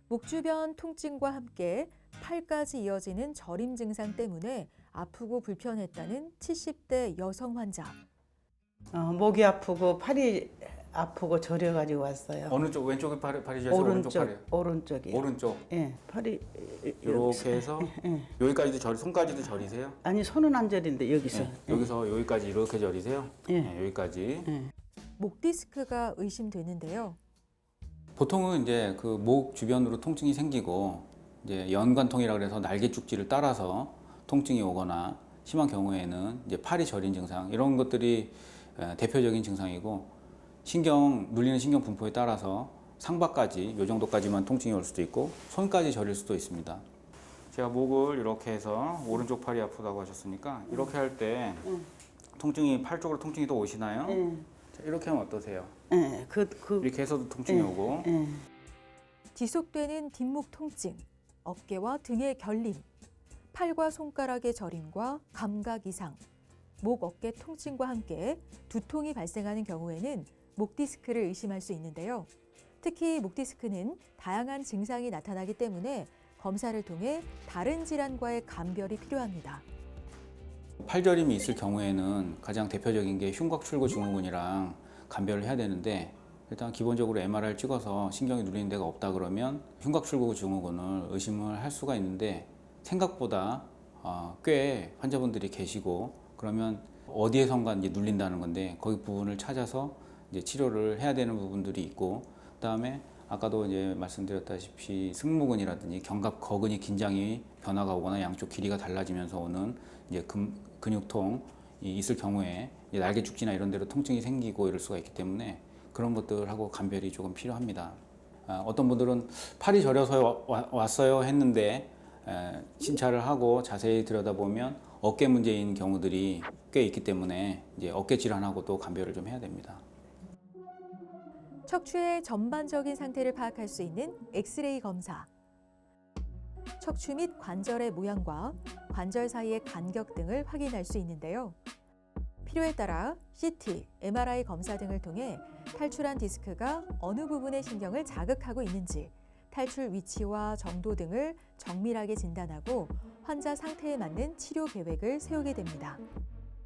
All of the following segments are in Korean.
목 주변 통증과 함께 팔까지 이어지는 저림 증상 때문에 아프고 불편했다는 70대 여성 환자. 목이 아프고 팔이 아프고 저려가지고 왔어요. 어느 쪽? 왼쪽에 팔이 저려서 오른쪽 팔이에요? 오른쪽이요. 오른쪽. 예, 팔이 이렇게 해서 예. 여기까지도 손까지도 저리세요? 아니 손은 안 저린데 여기서. 네. 여기서 여기까지 이렇게 저리세요? 예. 네, 여기까지. 예. 목 디스크가 의심되는데요. 보통은 이제 그 목 주변으로 통증이 생기고 이제 연관통이라 그래서 날개 쭉지를 따라서 통증이 오거나 심한 경우에는 이제 팔이 저린 증상 이런 것들이 대표적인 증상이고 눌리는 신경 분포에 따라서 상바까지 이 정도까지만 통증이 올 수도 있고 손까지 저릴 수도 있습니다. 제가 목을 이렇게 해서 오른쪽 팔이 아프다고 하셨으니까 이렇게 할 때 통증이 팔 쪽으로 통증이 더 오시나요? 자, 이렇게 하면 어떠세요? 예, 이렇게 해서도 통증이 오고 예. 지속되는 뒷목 통증, 어깨와 등의 결림, 팔과 손가락의 저림과 감각 이상, 목 어깨 통증과 함께 두통이 발생하는 경우에는 목 디스크를 의심할 수 있는데요. 특히 목 디스크는 다양한 증상이 나타나기 때문에 검사를 통해 다른 질환과의 감별이 필요합니다. 팔저림이 있을 경우에는 가장 대표적인 게 흉곽출구 증후군이랑 감별을 해야 되는데 일단 기본적으로 MRI를 찍어서 신경이 눌리는 데가 없다 그러면 흉곽출구 증후군을 의심을 할 수가 있는데 생각보다 꽤 환자분들이 계시고 그러면 어디에선가 이제 눌린다는 건데 거기 부분을 찾아서 이제 치료를 해야 되는 부분들이 있고 그다음에 아까도 이제 말씀드렸다시피 승모근이라든지 견갑 거근이 긴장이 변화가 오거나 양쪽 길이가 달라지면서 오는 이제 근육통이 있을 경우에 이제 날개 축지나 이런 데로 통증이 생기고 이럴 수가 있기 때문에 그런 것들하고 감별이 조금 필요합니다. 어떤 분들은 팔이 저려서 왔어요 했는데 진찰을 하고 자세히 들여다보면 어깨 문제인 경우들이 꽤 있기 때문에 이제 어깨 질환하고 또 감별을 좀 해야 됩니다. 척추의 전반적인 상태를 파악할 수 있는 엑스레이 검사. 척추 및 관절의 모양과 관절 사이의 간격 등을 확인할 수 있는데요. 필요에 따라 CT, MRI 검사 등을 통해 탈출한 디스크가 어느 부분의 신경을 자극하고 있는지, 탈출 위치와 정도 등을 정밀하게 진단하고 환자 상태에 맞는 치료 계획을 세우게 됩니다.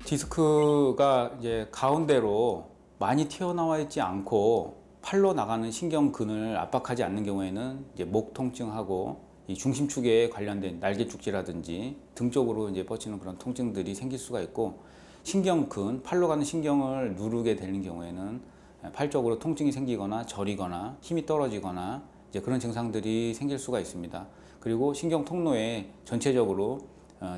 디스크가 이제 가운데로 많이 튀어나와 있지 않고 팔로 나가는 신경근을 압박하지 않는 경우에는 이제 목 통증하고 이 중심축에 관련된 날개 축지라든지 등 쪽으로 이제 뻗치는 그런 통증들이 생길 수가 있고 신경근, 팔로 가는 신경을 누르게 되는 경우에는 팔 쪽으로 통증이 생기거나 저리거나 힘이 떨어지거나 이제 그런 증상들이 생길 수가 있습니다. 그리고 신경 통로에 전체적으로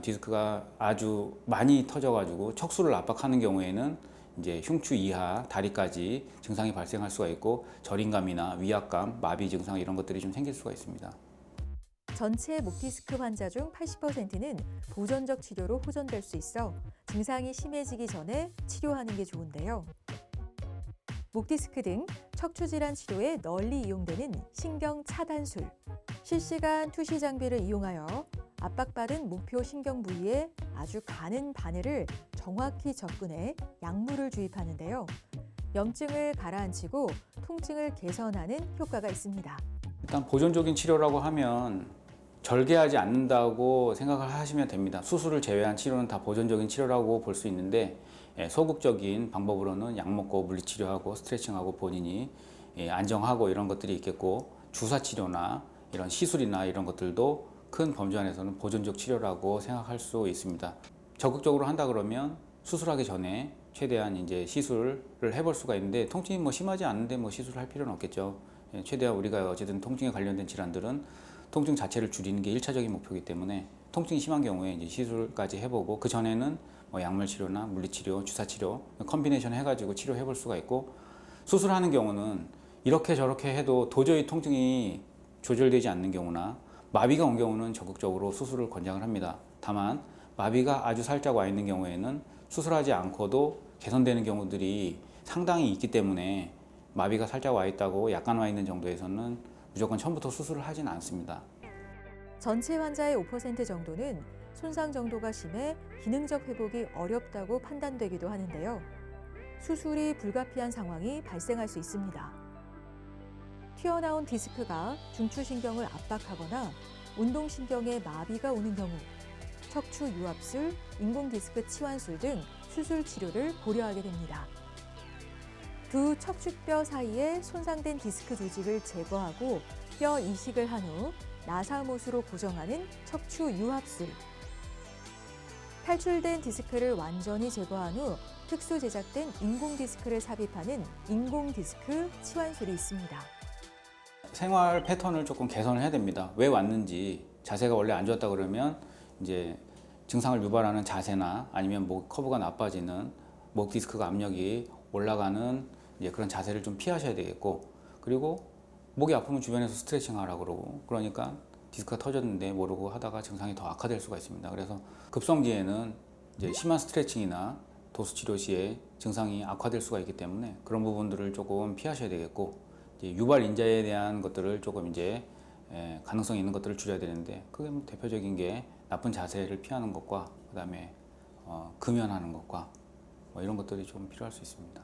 디스크가 아주 많이 터져가지고 척수를 압박하는 경우에는 이제 흉추 이하, 다리까지 증상이 발생할 수가 있고 저림감이나 위압감, 마비 증상 이런 것들이 좀 생길 수가 있습니다. 전체 목 디스크 환자 중 80%는 보존적 치료로 호전될 수 있어 증상이 심해지기 전에 치료하는 게 좋은데요. 목 디스크 등 척추 질환 치료에 널리 이용되는 신경 차단술. 실시간 투시 장비를 이용하여 압박받은 목표 신경 부위에 아주 가는 바늘을 정확히 접근해 약물을 주입하는데요. 염증을 가라앉히고 통증을 개선하는 효과가 있습니다. 일단 보존적인 치료라고 하면 절개하지 않는다고 생각을 하시면 됩니다. 수술을 제외한 치료는 다 보존적인 치료라고 볼 수 있는데 소극적인 방법으로는 약 먹고 물리치료하고 스트레칭하고 본인이 안정하고 이런 것들이 있겠고 주사치료나 이런 시술이나 이런 것들도 큰 범주 안에서는 보존적 치료라고 생각할 수 있습니다. 적극적으로 한다 그러면 수술하기 전에 최대한 이제 시술을 해볼 수가 있는데 통증이 뭐 심하지 않은데 뭐 시술을 할 필요는 없겠죠. 최대한 우리가 어쨌든 통증에 관련된 질환들은 통증 자체를 줄이는 게 1차적인 목표이기 때문에 통증이 심한 경우에 이제 시술까지 해보고 그 전에는 뭐 약물 치료나 물리치료, 주사치료 컨비네이션 해가지고 치료해 볼 수가 있고 수술하는 경우는 이렇게 저렇게 해도 도저히 통증이 조절되지 않는 경우나 마비가 온 경우는 적극적으로 수술을 권장을 합니다. 다만 마비가 아주 살짝 와 있는 경우에는 수술하지 않고도 개선되는 경우들이 상당히 있기 때문에 마비가 살짝 와 있다고 약간 와 있는 정도에서는 무조건 처음부터 수술을 하진 않습니다. 전체 환자의 5% 정도는 손상 정도가 심해 기능적 회복이 어렵다고 판단되기도 하는데요. 수술이 불가피한 상황이 발생할 수 있습니다. 튀어나온 디스크가 중추신경을 압박하거나 운동신경에 마비가 오는 경우 척추 유압술, 인공디스크 치환술 등 수술 치료를 고려하게 됩니다. 두 척추뼈 사이에 손상된 디스크 조직을 제거하고 뼈 이식을 한 후 나사못으로 고정하는 척추 유압술. 탈출된 디스크를 완전히 제거한 후 특수 제작된 인공디스크를 삽입하는 인공디스크 치환술이 있습니다. 생활 패턴을 조금 개선을 해야 됩니다. 왜 왔는지, 자세가 원래 안 좋았다 그러면 이제 증상을 유발하는 자세나 아니면 목 커브가 나빠지는 목 디스크가 압력이 올라가는 이제 그런 자세를 좀 피하셔야 되겠고, 그리고 목이 아프면 주변에서 스트레칭 하라고 그러고, 그러니까 디스크가 터졌는데 모르고 하다가 증상이 더 악화될 수가 있습니다. 그래서 급성기에는 이제 심한 스트레칭이나 도수 치료 시에 증상이 악화될 수가 있기 때문에 그런 부분들을 조금 피하셔야 되겠고, 이제 유발 인자에 대한 것들을 조금 이제 가능성 있는 것들을 줄여야 되는데, 그게 뭐 대표적인 게 나쁜 자세를 피하는 것과 그다음에 금연하는 것과 뭐 이런 것들이 좀 필요할 수 있습니다.